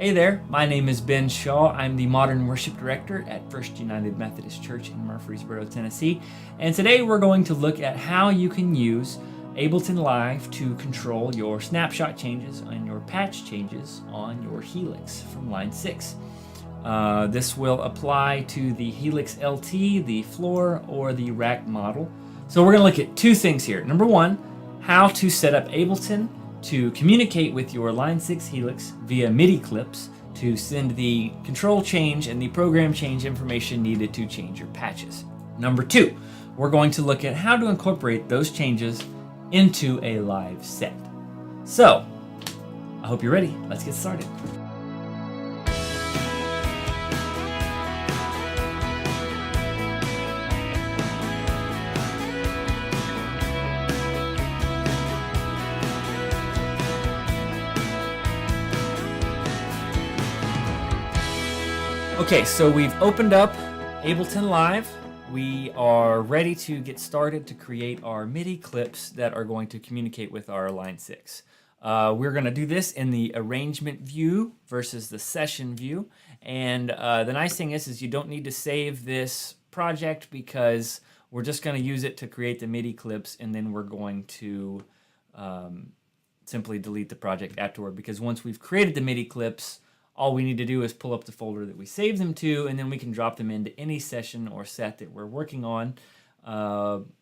Hey there, my name is Ben Shaw. I'm the Modern Worship Director at First United Methodist Church in Murfreesboro, Tennessee. And today we're going to look at how you can use Ableton Live to control your snapshot changes and your patch changes on your Helix from line 6. This will apply to the Helix LT, the floor, or the rack model. So we're going to look at two things here. Number one, how to set up Ableton to communicate with your line 6 Helix via MIDI clips to send the control change and the program change information needed to change your patches. Number two, we're going to look at how to incorporate those changes into a live set. So, I hope you're ready. Let's get started. Okay, so we've opened up Ableton Live. We are ready to get started to create our MIDI clips that are going to communicate with our line 6. We're going to do this in the arrangement view versus the session view. And the nice thing is you don't need to save this project because we're just going to use it to create the MIDI clips, and then we're going to simply delete the project afterward, because once we've created the MIDI clips, all we need to do is pull up the folder that we saved them to, and then we can drop them into any session or set that we're working on.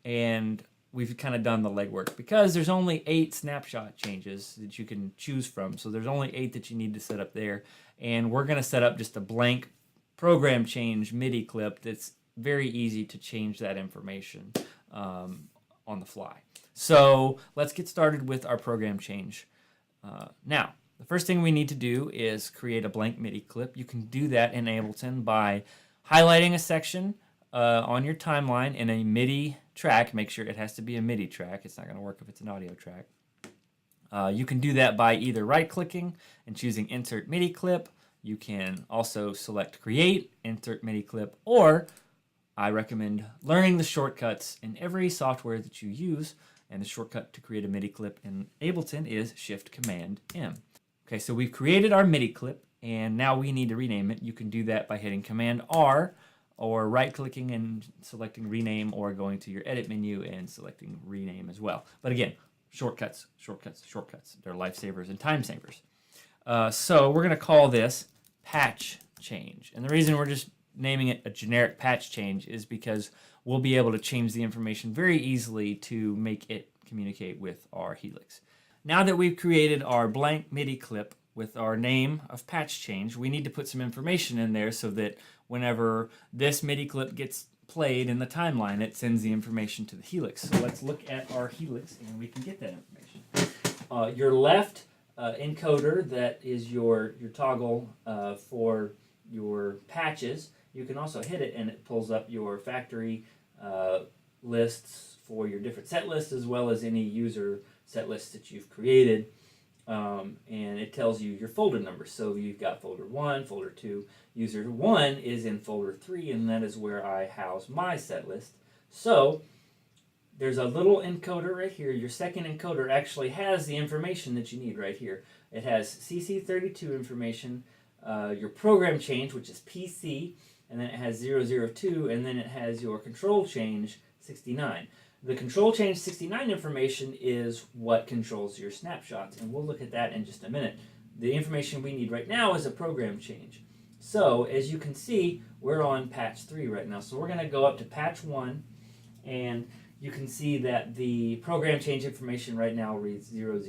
And we've kind of done the legwork because there's only 8 snapshot changes that you can choose from. So there's only 8 that you need to set up there. And we're going to set up just a blank program change MIDI clip that's very easy to change that information on the fly. So let's get started with our program change. Now, the first thing we need to do is create a blank MIDI clip. You can do that in Ableton by highlighting a section on your timeline in a MIDI track. Make sure it has to be a MIDI track. It's not going to work if it's an audio track. You can do that by either right-clicking and choosing Insert MIDI Clip. You can also select Create, Insert MIDI Clip, or I recommend learning the shortcuts in every software that you use. And the shortcut to create a MIDI clip in Ableton is Shift-Command-M. Okay, so we've created our MIDI clip, and now we need to rename it. You can do that by hitting Command-R, or right-clicking and selecting Rename, or going to your Edit menu and selecting Rename as well. But again, shortcuts, shortcuts, shortcuts. They're lifesavers and time savers. So we're going to call this Patch Change. And the reason we're just naming it a generic patch change is because we'll be able to change the information very easily to make it communicate with our Helix. Now that we've created our blank MIDI clip with our name of patch change, we need to put some information in there so that whenever this MIDI clip gets played in the timeline, it sends the information to the Helix. So let's look at our Helix and we can get that information. Your left encoder, that is your toggle for your patches, you can also hit it and it pulls up your factory lists for your different set lists, as well as any user set lists that you've created, and it tells you your folder number. So you've got folder 1, folder 2. User 1 is in folder 3, and that is where I house my set list. So there's a little encoder right here. Your second encoder actually has the information that you need right here. It has CC32 information, your program change, which is PC, and then it has 002, and then it has your control change 69. The control change 69 information is what controls your snapshots, and we'll look at that in just a minute. The information we need right now is a program change. So, as you can see, we're on patch 3 right now. So we're going to go up to patch 1, and you can see that the program change information right now reads 000.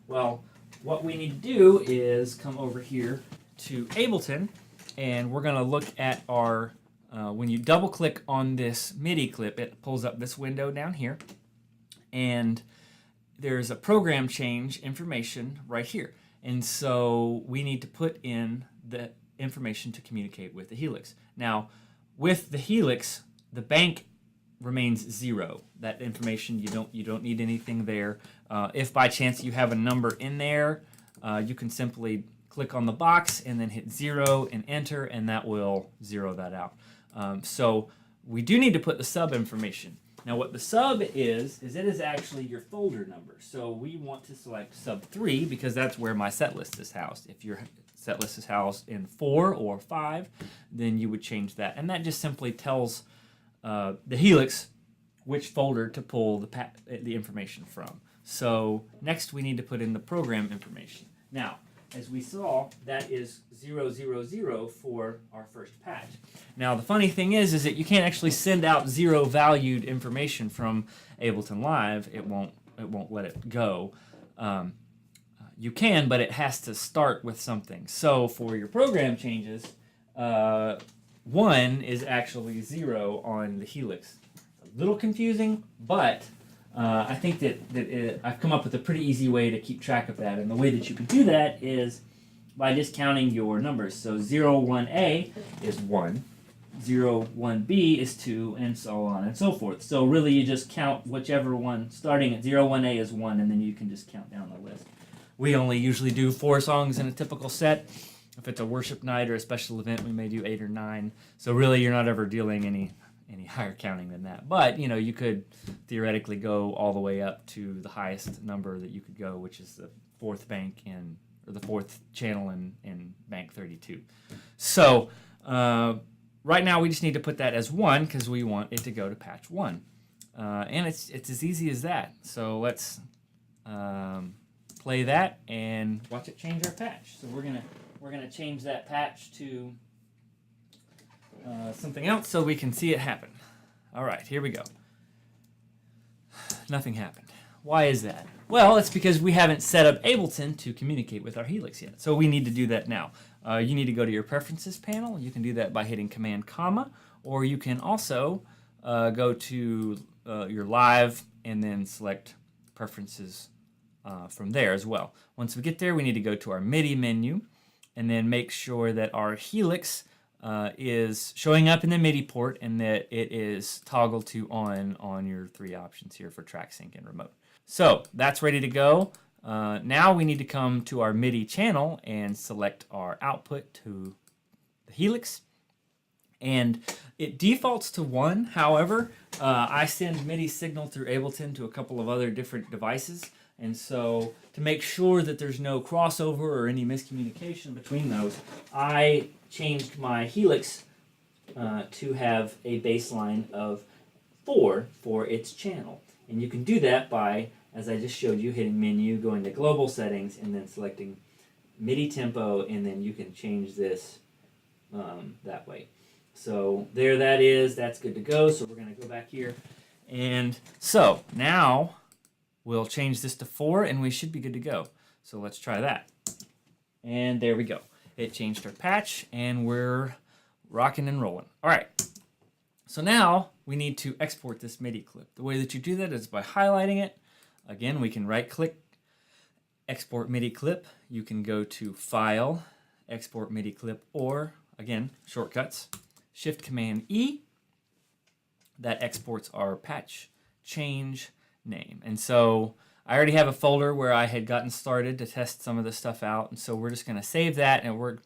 Well, what we need to do is come over here to Ableton, and we're going to look at our when you double click on this MIDI clip, it pulls up this window down here, and there's a program change information right here. And so we need to put in the information to communicate with the Helix. Now, with the Helix, the bank remains 0. That information, you don't need anything there. If by chance you have a number in there, you can simply click on the box and then hit 0 and enter, and that will zero that out. So we do need to put the sub information. Now what the sub is it is actually your folder number. So we want to select sub 3 because that's where my set list is housed. If your set list is housed in 4 or 5, then you would change that. And that just simply tells the Helix which folder to pull the information from. So next we need to put in the program information. Now, as we saw, that is 000 for our first patch. Now the funny thing is that you can't actually send out 0 valued information from Ableton Live. It won't let it go. You can, but it has to start with something. So for your program changes, 1 is actually 0 on the Helix. A little confusing, but I think that I've come up with a pretty easy way to keep track of that. And the way that you can do that is by just counting your numbers. So 01A is 1, 01B is 2, and so on and so forth. So really you just count whichever one, starting at 01A is 1, and then you can just count down the list. We only usually do 4 songs in a typical set. If it's a worship night or a special event, we may do 8 or 9. So really you're not ever dealing any higher counting than that. But, you know, you could theoretically go all the way up to the highest number that you could go, which is the 4th bank or the 4th channel in bank 32. So right now we just need to put that as 1 because we want it to go to patch 1. And it's as easy as that. So let's play that and watch it change our patch. So we're gonna change that patch to something else so we can see it happen. All right, here we go. Nothing happened. Why is that? Well, it's because we haven't set up Ableton to communicate with our Helix yet. So we need to do that now. You need to go to your Preferences panel. You can do that by hitting Command, or you can also go to your Live and then select Preferences from there as well. Once we get there, we need to go to our MIDI menu and then make sure that our Helix is showing up in the MIDI port and that it is toggled to on your 3 options here for track sync and remote. So that's ready to go. Now we need to come to our MIDI channel and select our output to the Helix. And it defaults to 1. However, I send MIDI signal through Ableton to a couple of other different devices. And so to make sure that there's no crossover or any miscommunication between those, I changed my Helix to have a baseline of 4 for its channel. And you can do that by, as I just showed you, hitting Menu, going to Global Settings, and then selecting MIDI Tempo, and then you can change this that way. So there that is. That's good to go. So we're going to go back here. And so now we'll change this to 4, and we should be good to go. So let's try that. And there we go. It changed our patch, and we're rocking and rolling. All right. So now we need to export this MIDI clip. The way that you do that is by highlighting it. Again, we can right-click, Export MIDI Clip. You can go to File, Export MIDI Clip, or, again, shortcuts, Shift-Command-E. That exports our patch change name. And so I already have a folder where I had gotten started to test some of this stuff out, and so we're just going to save that. And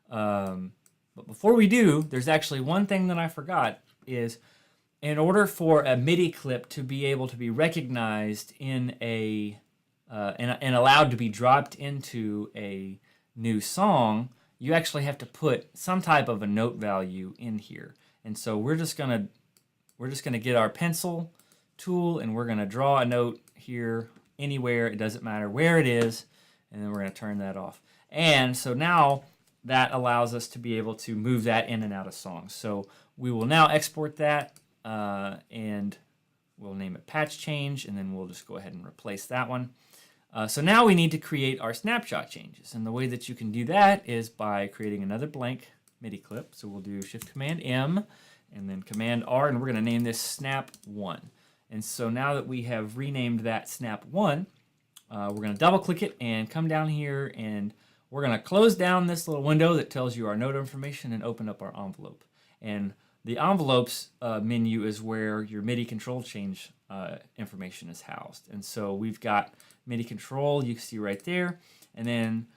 but before we do, there's actually one thing that I forgot, is in order for a MIDI clip to be able to be recognized in and allowed to be dropped into a new song, you actually have to put some type of a note value in here. And so we're just gonna get our pencil tool, and we're gonna draw a note here anywhere. It doesn't matter where it is, and then we're gonna turn that off. And so now that allows us to be able to move that in and out of songs. So we will now export that, and we'll name it patch change, and then we'll just go ahead and replace that one. So now we need to create our snapshot changes, and the way that you can do that is by creating another blank MIDI clip. So we'll do Shift-Command-M and then Command-R, and we're going to name this Snap1. And so now that we have renamed that Snap1, we're going to double-click it and come down here, and we're going to close down this little window that tells you our note information and open up our envelope. And the envelopes menu is where your MIDI control change information is housed. And so we've got MIDI control, you can see right there, and then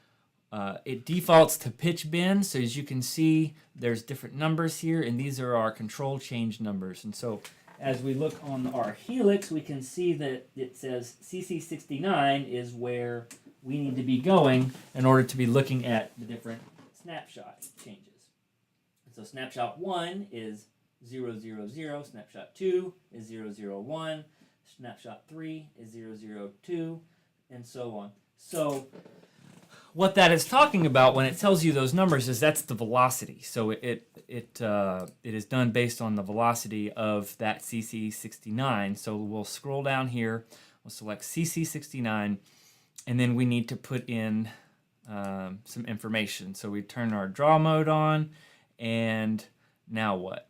it defaults to pitch bend. So as you can see, there's different numbers here, and these are our control change numbers. And so as we look on our Helix, we can see that it says CC69 is where we need to be going in order to be looking at the different snapshot changes. So snapshot 1 is 000, snapshot 2 is 001, snapshot 3 is 002, and so on. So what that is talking about when it tells you those numbers is that's the velocity. So it is done based on the velocity of that CC69. So we'll scroll down here, we'll select CC69, and then we need to put in some information. So we turn our draw mode on, and now what?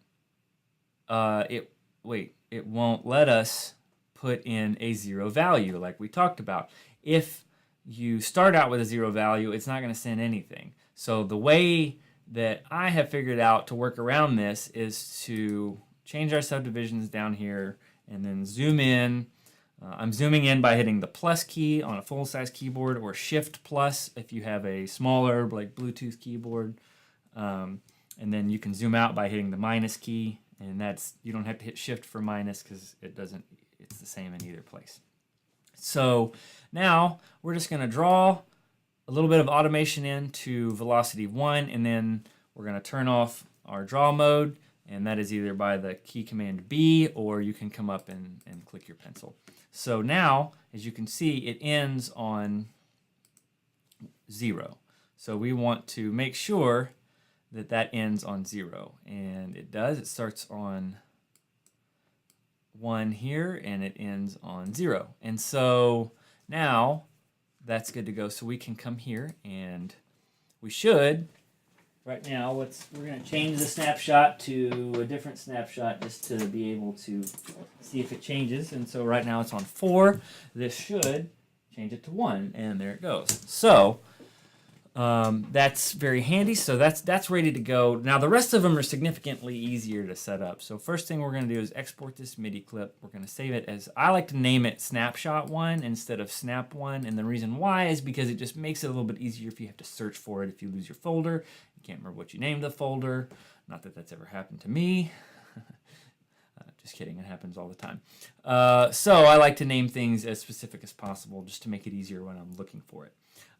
It won't let us put in a 0 value like we talked about. If you start out with a 0 value, it's not going to send anything. So the way that I have figured out to work around this is to change our subdivisions down here and then zoom in. I'm zooming in by hitting the plus key on a full-size keyboard, or shift plus if you have a smaller like Bluetooth keyboard. And then you can zoom out by hitting the minus key, and you don't have to hit shift for minus because it's the same in either place. So now we're just going to draw a little bit of automation into velocity 1, and then we're going to turn off our draw mode, and that is either by the key command B, or you can come up and click your pencil. So now, as you can see, it ends on 0. So we want to make sure that that ends on 0, and it does. It starts on 1 here, and it ends on 0. And so now that's good to go. So we can come here, and we should, right now, we're going to change the snapshot to a different snapshot just to be able to see if it changes. And so right now it's on 4. This should change it to 1, and there it goes. So that's very handy. So that's ready to go. Now the rest of them are significantly easier to set up. So first thing we're going to do is export this MIDI clip. We're going to save it as, I like to name it Snapshot 1 instead of Snap 1. And the reason why is because it just makes it a little bit easier if you have to search for it. If you lose your folder, you can't remember what you named the folder. Not that that's ever happened to me. Just kidding, it happens all the time. So I like to name things as specific as possible just to make it easier when I'm looking for it.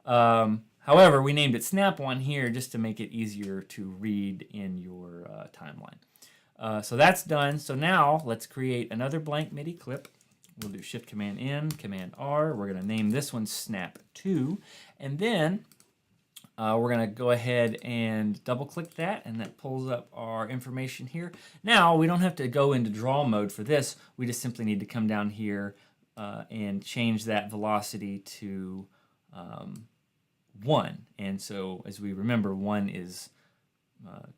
However, we named it Snap 1 here just to make it easier to read in your timeline. So that's done. So now let's create another blank MIDI clip. We'll do Shift Command N, Command R. We're going to name this one Snap 2. And then we're going to go ahead and double click that, and that pulls up our information here. Now we don't have to go into draw mode for this. We just simply need to come down here and change that velocity to 1. And so as we remember, 1 is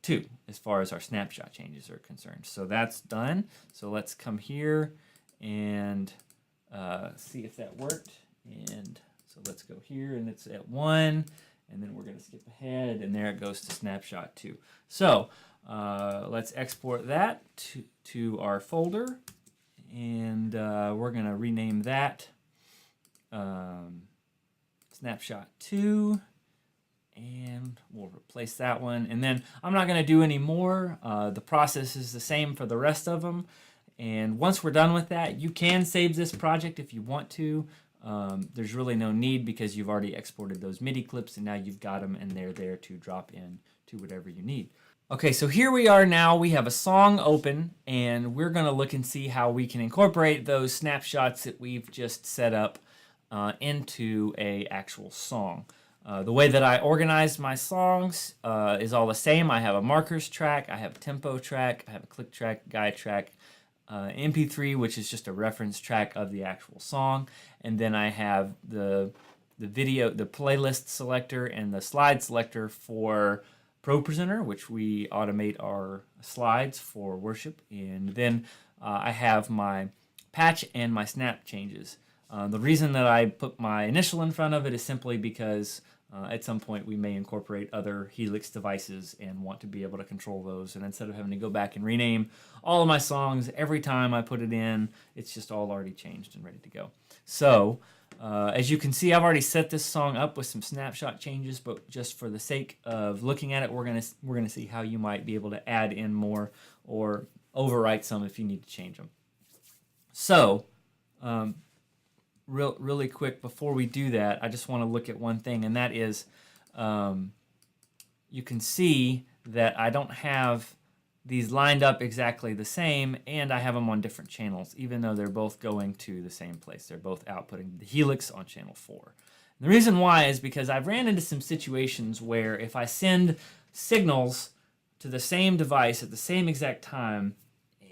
2 as far as our snapshot changes are concerned. So that's done. So let's come here and see if that worked. And so let's go here, and it's at 1. And then we're going to skip ahead, and there it goes to snapshot 2. So let's export that to our folder, and we're going to rename that snapshot 2, and we'll replace that one. And then I'm not going to do any more. The process is the same for the rest of them. And once we're done with that, you can save this project if you want to. There's really no need because you've already exported those MIDI clips, and now you've got them, and they're there to drop in to whatever you need. Okay, so here we are now. We have a song open, and we're going to look and see how we can incorporate those snapshots that we've just set up into a actual song. The way that I organize my songs is all the same. I have a markers track, I have a tempo track, I have a click track, guide track, MP3, which is just a reference track of the actual song, and then I have the video, the playlist selector, and the slide selector for Pro Presenter, which we automate our slides for worship, and then I have my patch and my snap changes. The reason that I put my initial in front of it is simply because at some point we may incorporate other Helix devices and want to be able to control those, and instead of having to go back and rename all of my songs every time I put it in, it's just all already changed and ready to go. So as you can see, I've already set this song up with some snapshot changes, but just for the sake of looking at it, we're gonna see how you might be able to add in more or overwrite some if you need to change them. So, really quick before we do that, I just want to look at one thing, and that is you can see that I don't have these lined up exactly the same, and I have them on different channels, even though they're both going to the same place. They're both outputting the Helix on channel 4. And the reason why is because I've ran into some situations where if I send signals to the same device at the same exact time,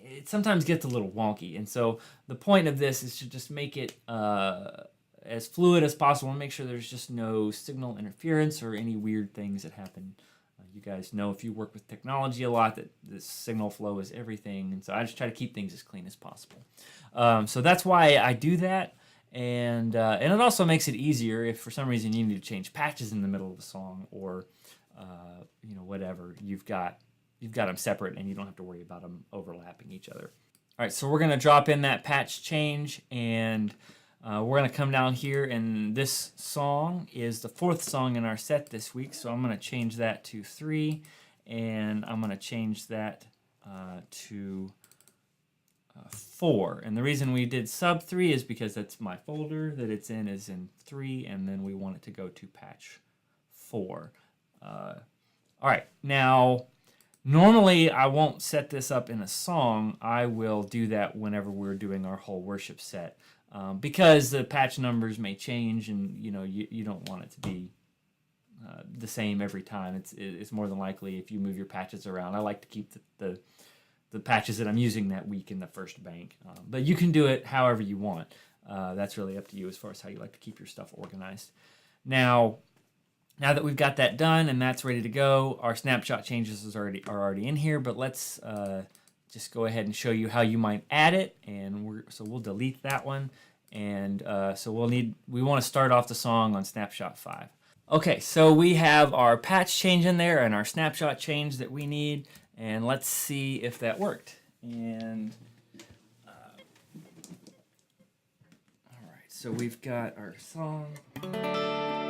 it sometimes gets a little wonky. And so the point of this is to just make it as fluid as possible and make sure there's just no signal interference or any weird things that happen. You guys know, if you work with technology a lot, that the signal flow is everything. And so I just try to keep things as clean as possible. So that's why I do that. And it also makes it easier if for some reason you need to change patches in the middle of the song, or whatever. You've got them separate and you don't have to worry about them overlapping each other. All right, so we're going to drop in that patch change, and we're going to come down here, and this song is the 4th song in our set this week, so I'm going to change that to 3, and I'm going to change that to 4. And the reason we did sub 3 is because that's my folder that it's in is in 3, and then we want it to go to patch 4. All right, now normally I won't set this up in a song. I will do that whenever we're doing our whole worship set. Because the patch numbers may change, and you don't want it to be the same every time. It's more than likely if you move your patches around. I like to keep the patches that I'm using that week in the first bank, but you can do it however you want. That's really up to you as far as how you like to keep your stuff organized. Now that we've got that done and that's ready to go, our snapshot changes are already in here. But let's just go ahead and show you how you might add it, and we'll delete that one, and so we want to start off the song on snapshot 5. Okay, so we have our patch change in there and our snapshot change that we need, and let's see if that worked. And all right, so we've got our song, we've got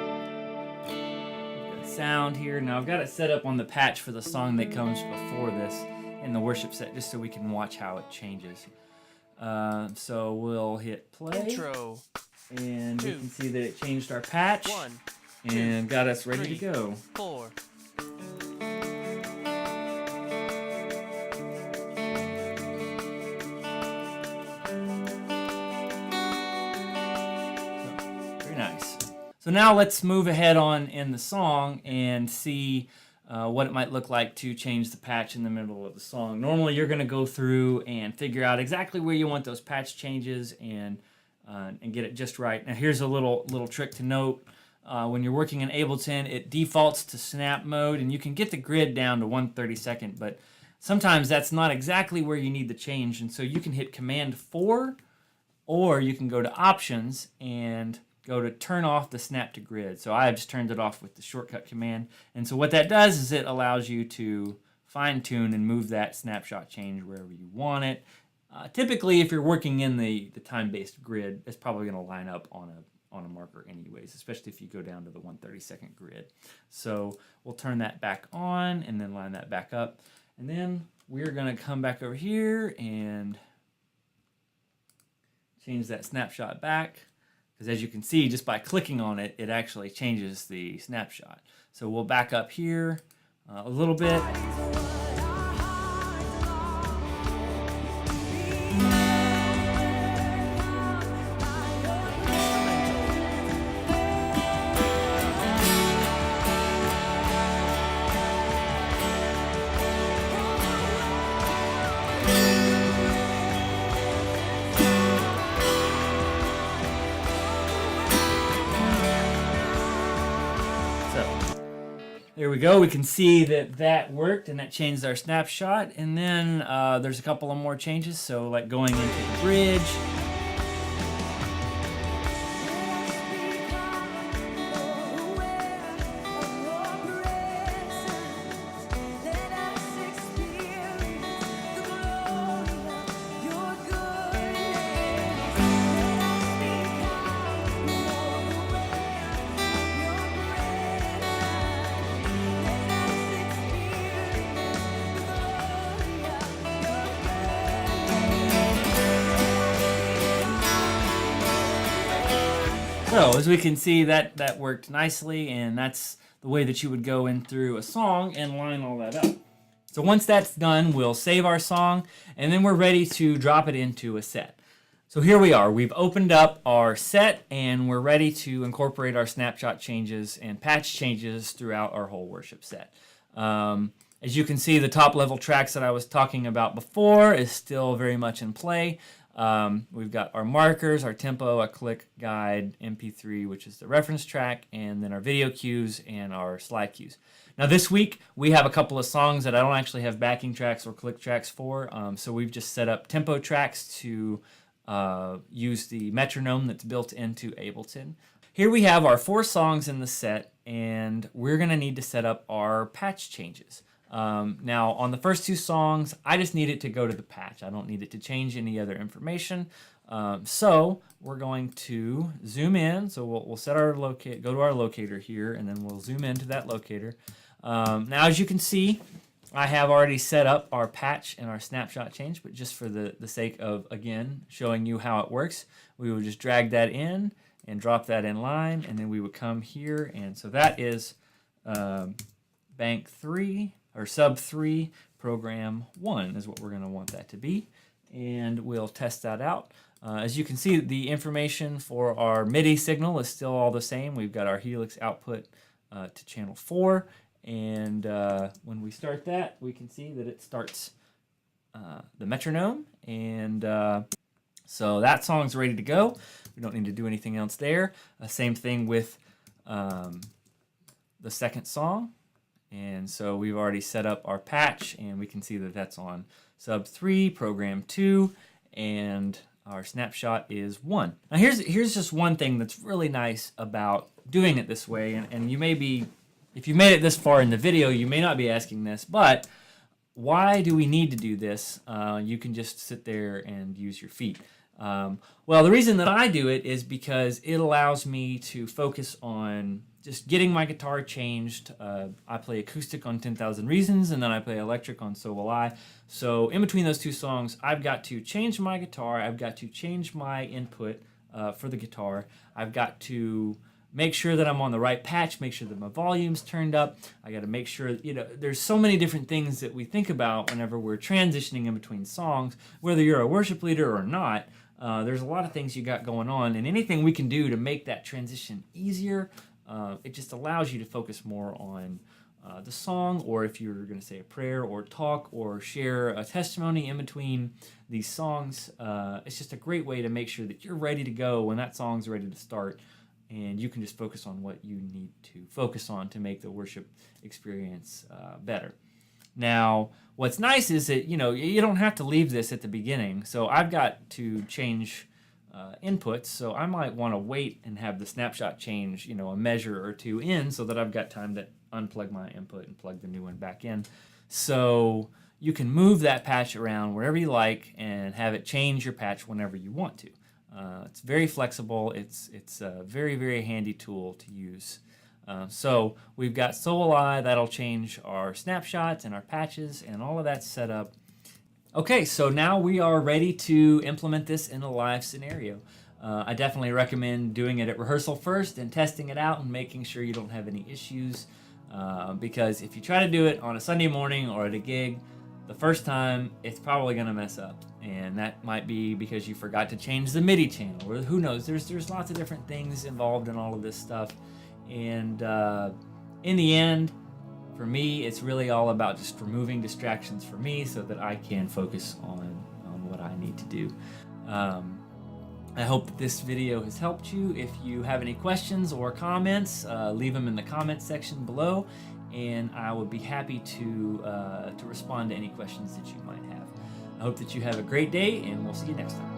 sound here. Now I've got it set up on the patch for the song that comes before this in the worship set, just so we can watch how it changes. So we'll hit play. Intro. And we can see that it changed our patch. 1, 2, and got us ready 3, to go. 4. Very nice. So now let's move ahead on in the song and see what it might look like to change the patch in the middle of the song. Normally you're going to go through and figure out exactly where you want those patch changes and get it just right. Now here's a little trick to note. When you're working in Ableton, it defaults to snap mode, and you can get the grid down to 1/32, but sometimes that's not exactly where you need the change, and so you can hit Command 4, or you can go to Options and go to turn off the snap to grid. So I have just turned it off with the shortcut command. And so what that does is it allows you to fine tune and move that snapshot change wherever you want it. Typically, if you're working in the time-based grid, it's probably going to line up on a marker anyways, especially if you go down to the 1/32 grid. So we'll turn that back on and then line that back up. And then we're going to come back over here and change that snapshot back. Because as you can see, just by clicking on it, it actually changes the snapshot. So we'll back up here a little bit. There we go. We can see that worked, and that changed our snapshot. And then there's a couple of more changes. So like going into the bridge. So as we can see, that worked nicely, and that's the way that you would go in through a song and line all that up. So once that's done, we'll save our song, and then we're ready to drop it into a set. So here we are. We've opened up our set, and we're ready to incorporate our snapshot changes and patch changes throughout our whole worship set. As you can see, the top level tracks that I was talking about before is still very much in play. We've got our markers, our tempo, a click, guide, MP3, which is the reference track, and then our video cues and our slide cues. Now this week, we have a couple of songs that I don't actually have backing tracks or click tracks for, so we've just set up tempo tracks to use the metronome that's built into Ableton. Here we have our 4 songs in the set, and we're going to need to set up our patch changes. Now, on the first 2 songs, I just need it to go to the patch. I don't need it to change any other information. So we're going to zoom in. So we'll set our go to our locator here, and then we'll zoom into that locator. Now, as you can see, I have already set up our patch and our snapshot change, but just for the sake of, again, showing you how it works, we will just drag that in and drop that in line, and then we would come here, and so that is bank 3, or sub 3, program 1 is what we're going to want that to be, and we'll test that out. As you can see, the information for our MIDI signal is still all the same. We've got our Helix output to channel 4, and when we start that, we can see that it starts the metronome, and so that song's ready to go. We don't need to do anything else there. Same thing with the second song. And so we've already set up our patch, and we can see that that's on sub 3, program 2, and our snapshot is 1. Now here's just one thing that's really nice about doing it this way, and you may be, if you made it this far in the video, you may not be asking this, but why do we need to do this? You can just sit there and use your feet. Well, the reason that I do it is because it allows me to focus on just getting my guitar changed. I play acoustic on 10,000 Reasons, and then I play electric on So Will I. So in between those 2 songs, I've got to change my guitar. I've got to change my input for the guitar. I've got to make sure that I'm on the right patch, make sure that my volume's turned up. I got to make sure, there's so many different things that we think about whenever we're transitioning in between songs, whether you're a worship leader or not. There's a lot of things you got going on, and anything we can do to make that transition easier, it just allows you to focus more on the song, or if you're going to say a prayer or talk or share a testimony in between these songs. It's just a great way to make sure that you're ready to go when that song's ready to start, and you can just focus on what you need to focus on to make the worship experience better. Now, what's nice is that, you don't have to leave this at the beginning. So I've got to change inputs, so I might want to wait and have the snapshot change, a measure or 2 in, so that I've got time to unplug my input and plug the new one back in. So you can move that patch around wherever you like and have it change your patch whenever you want to. It's very flexible. It's a very, very handy tool to use. So we've got So Will I, that'll change our snapshots and our patches, and all of that's set up. Okay, so now we are ready to implement this in a live scenario. I definitely recommend doing it at rehearsal first and testing it out and making sure you don't have any issues, because if you try to do it on a Sunday morning or at a gig, the first time it's probably going to mess up, and that might be because you forgot to change the MIDI channel, or who knows. There's lots of different things involved in all of this stuff. And in the end, for me, it's really all about just removing distractions for me so that I can focus on what I need to do. I hope that this video has helped you. If you have any questions or comments, leave them in the comment section below, and I would be happy to respond to any questions that you might have. I hope that you have a great day, and we'll see you next time.